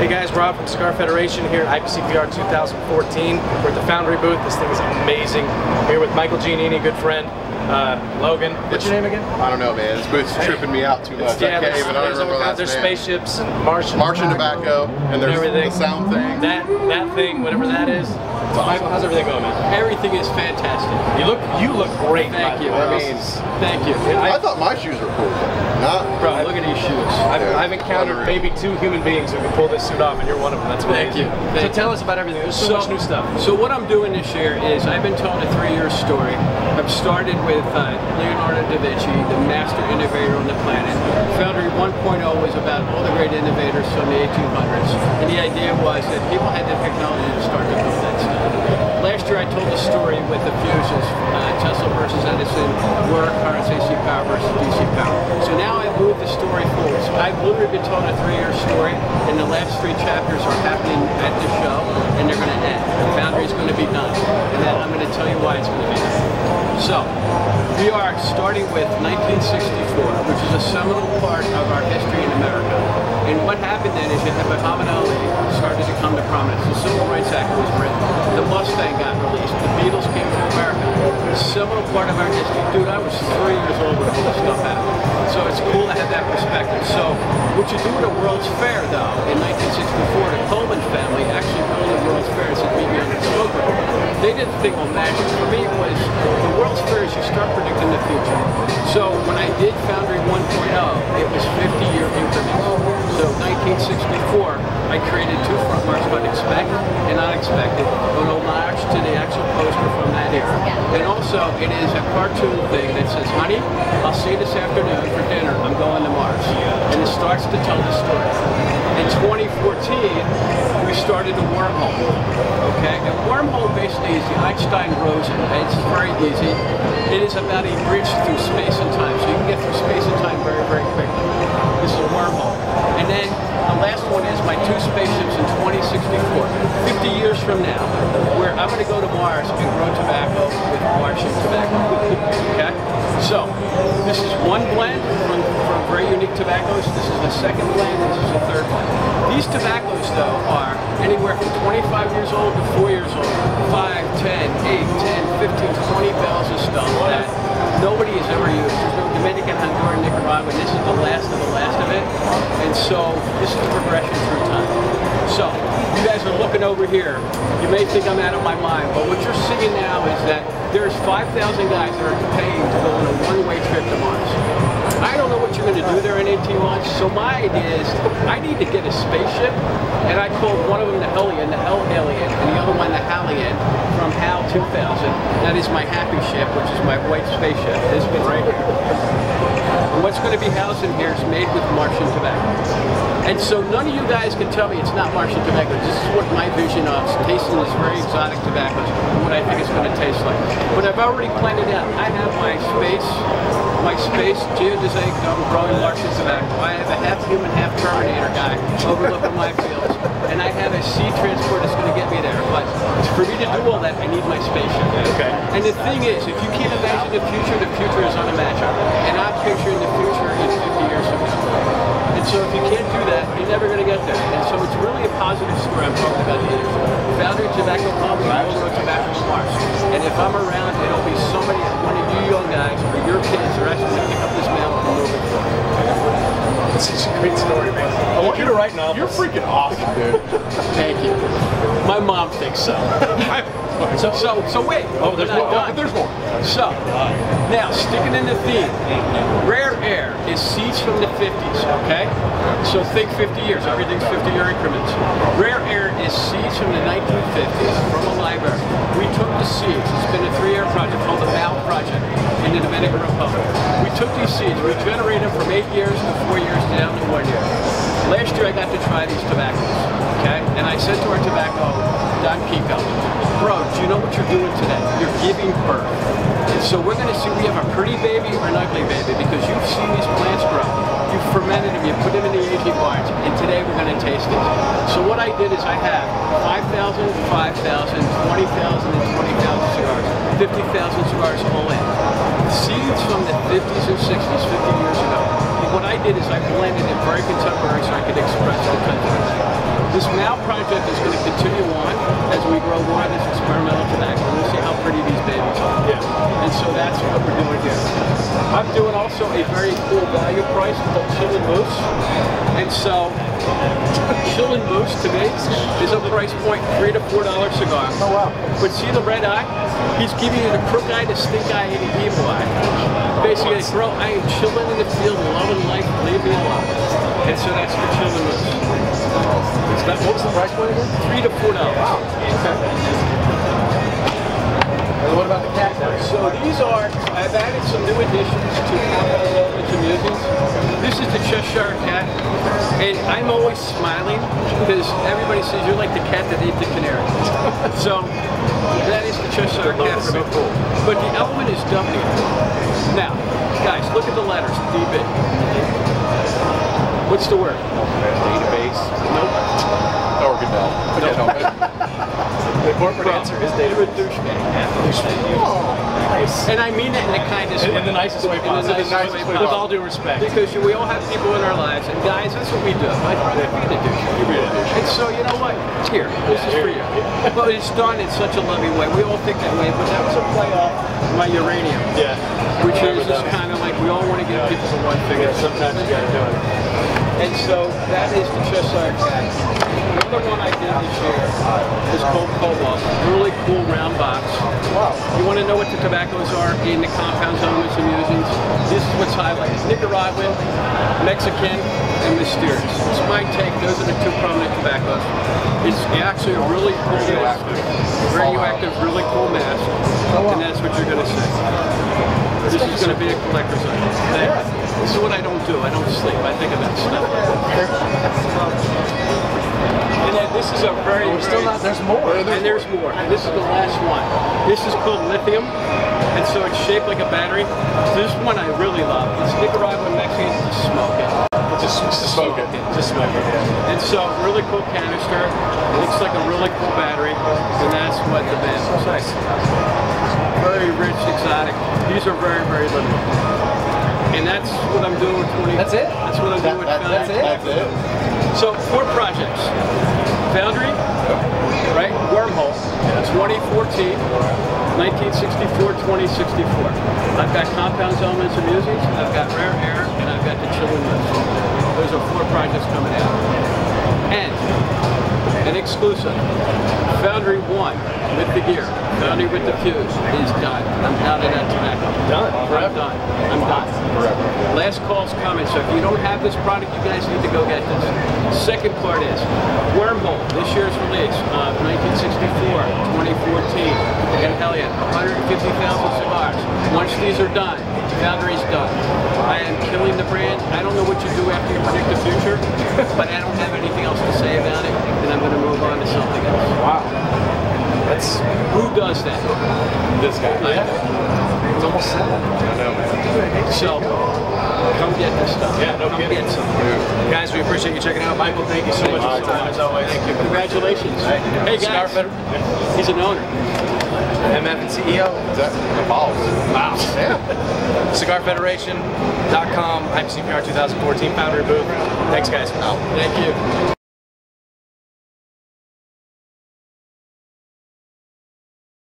Hey guys, Rob from Cigar Federation here at IPCPR 2014. We're at the Foundry booth. This thing is amazing. Here with Michael Giannini, good friend. Logan. What's your name again? I don't know, man. This booth's tripping me out too much. Yeah, I can't even remember there's spaceships and Martian tobacco, and there's everything. The sound thing. That thing, whatever that is. Michael, how's everything going, man? Everything is fantastic. You look great. Thank you. Thank you. I thought my shoes were cool. Bro, look at these shoes. I've encountered maybe 2 human beings who can pull this suit off, and you're one of them. That's amazing. Thank you. So tell us about everything. There's so much new stuff. So what I'm doing this year is I've been telling a 3-year story. I've started with Leonardo da Vinci, the master innovator on the planet. Foundry 1.0 was about all the great innovators from the 1800s. And the idea was that people had the technology to start to build that stuff. Last year I told a story with the fuses, Tesla versus Edison, where current AC power versus DC power. So now I've moved the story forward. So I've literally been telling a 3-year story, and the last 3 chapters are happening at the show, and they're going to end. Foundry is going to be done, and then I'm going to tell you why it's going to be done. So, we are starting with 1964, which is a seminal part of our history in America. And what happened then is you had Muhammad Ali started to come to prominence. The Civil Rights Act was written. The Mustang got released. The Beatles came to America. A seminal part of our history. Dude, I was 3 years old when all this stuff happened. So it's cool to have that perspective. So what you do at a World's Fair, though, in 1964, the Coleman family actually owned the World's Fair and said, meet me on the smoke room. They did the thing on magic. For me, it was the World's Fair is you start predicting the future. So when I did Foundry 1.0, it was 50-year increments. So 1964, I created 2 front marks called Expect and Unexpected, an homage to the actual poster from that era. And also, it is a cartoon thing that says, honey, I'll see you this afternoon for dinner. I'm going to Mars. And it starts to tell the story. In 2014, we started a wormhole. Okay? A wormhole basically is the Einstein-Rosen. It's very easy. It is about a bridge through space and time. So you can get through space and time very, very quickly. This is a wormhole. And then the last one is my 2 spaceships in 2064. 50 years from now, where I'm going to go to Mars and grow tobacco with Martian tobacco. Okay? So, this is one blend from very unique tobaccos. This is the second blend. This is the third blend. These tobaccos, though, are anywhere from 25 years old to 4 years old. 5, 10, 8, 10, 15, 20 barrels of stuff that nobody has ever used. There's no Dominican, Honduran, Nicaragua. This is the last of it. And so, this is the progression through time. So, you guys are looking over here. You may think I'm out of my mind, but what you're seeing now is that there's 5,000 guys that are paying to go on a one-way trip to Mars. I don't know what you're going to do there in 18 months, so my idea is I need to get a spaceship, and I called one of them the Hellion, the Hell Alien, and the other one the Hallion from HAL 2000. That is my happy ship, which is my white spaceship. This one's right here. And what's going to be housed in here is made with Martian tobacco. And so none of you guys can tell me it's not Martian tobacco. This is what my vision of tasting this very exotic tobaccos and what I think it's going to taste like. But I've already planned it out. I have my space geodesic growing Martian tobacco. I have a half human, half Terminator guy overlooking my fields. And I have a sea transport that's going to get me there. But for me to do all that, I need my spaceship. Okay. And the thing is, if you can't imagine the future is unimaginable. And I'm picturing the future in 50 years from now. And so if you can't do that, you're never going to get there. And so it's really a positive story I'm talking about here. Foundry Tobacco Pub, I will grow tobacco from Mars. And if I'm around, it'll be somebody, one of you young guys, or your kids are actually going to pick up this mail and move it forward. It's such a great story, man. I want you to write novels. You're freaking awesome, dude. Thank you. My mom thinks so. So wait. Oh, there's more. There's more. So, now, sticking in the theme, rare air is seeds from the 50s, okay? So think 50 years, everything's 50-year increments. Rare air is seeds from the 1950s from a library. We took the seeds, it's been a 3-year project called the MAL project in the Dominican Republic. We took these seeds, we generated them from 8 years to 4 years down to 1 year. Last year I got to try these tobaccos, okay? And I said to our tobacco, Don Kiko, bro, do you know what you're doing today? You're giving birth. And so we're going to see we have a pretty baby or an ugly baby because you've seen these plants grow. You've fermented them, you put them in the aging barns, and today we're going to taste it. So what I did is I have 5,000, 5,000, 20,000, and 20,000 cigars. 50,000 cigars all in. Seeds from the 50s and 60s, 50 years ago. But what I did is I blended it very contemporary so I could express the country. This MAL project is going to continue on as we grow more of this experimental tobacco. We'll see how pretty these babies are. Yeah. And so that's what we're doing here. I'm doing also a very cool value price called Chill and Moose. And so Chill and Moose to me is a price point $3 to $4 cigar. Oh wow. But see the red eye? He's giving you the crook eye, the stink eye, and the evil eye. Basically, bro, I am chilling in the field, loving life, leave me alone. And so that's the Chill and Moose. What was the price point again? $3 to $4. Wow. Okay. And what about the cat? So these are, I've added some new additions to compound elements and musings. This is the Cheshire cat, and I'm always smiling because everybody says you're like the cat that ate the canary. So that is the Cheshire cat for me. Cool. But the element is W. Now, guys, look at the letters, DB. What's the word? Database. Nope. Organelle. Okay, no. The corporate answer is You're a database. douchebag. Nice. And I mean that in the kindest way. In the nicest way possible. In the nicest way With all due respect. Because we all have people in our lives, and guys, that's what we do. I'd rather be the douche. You be a douche. And so, you know what? It's here. This is for you. But it's done in such a loving way. We all think that way, but that was a play off my uranium. Yeah. Which is just kind of like we all want to get people to one figure. Sometimes you gotta do it. And so that is the Cheshire cat. Another one I did this year is called Cobalt. Really cool round box. Wow. You want to know what the tobaccos are in the compounds, elements, and musings? This is what's highlighted. Nicaraguan, Mexican, and mysterious. It's my take. Those are the two prominent tobaccos. It's actually a really cool mask. Radioactive, really cool mask. And that's what you're going to see. This is going to be a collector's item. This is what I don't do. I don't sleep. I think about stuff. And then this is a very, Still not, there's more. and there's more. And this is the last one. This is called lithium, and so it's shaped like a battery. This one I really love. It's Nicaraguan Mexican. Just smoke it. Just smoke it. Just smoke it, yeah. And so really cool canister. Looks like a really cool battery, and that's what the band looks like. Very rich, exotic. These are very, very limited. And that's what I'm doing with 20. That's it? That's what I'm doing with Foundry. That's it? That's it. So 4 projects. Foundry, right? Wormhole, 2014, 1964, 2064. I've got compounds, elements, and musings. I've got rare air, and I've got the Chill and Moose. Those are 4 projects coming out. And an exclusive. Foundry 1 with the gear. Foundry with the fuse is done. I'm out of that tobacco. Done. I'm done. I'm done. Forever. Last call's coming, so if you don't have this product, you guys need to go get this. Second part is Wormhole, this year's release, 1964, 2014. And hell yeah, 150,000 cigars. Once these are done, Foundry's done. I am killing the brand. I don't know what you do after you predict the future, but I don't have anything else to say about it, and I'm going to move on to something else. Wow. That's Who does that? This guy. it's almost 7. I know, man. So, come get this stuff. Yeah, no come kidding. get some. Guys, we appreciate you checking out. Michael, thank you so much for your time as always. Thank you. Congratulations. Hey Cigar guys, Federation. he's an owner. MF and CEO. Is that the balls? Wow. Yeah. CigarFederation.com, IPCPR 2014 Foundry booth. Thanks, guys. Thank you.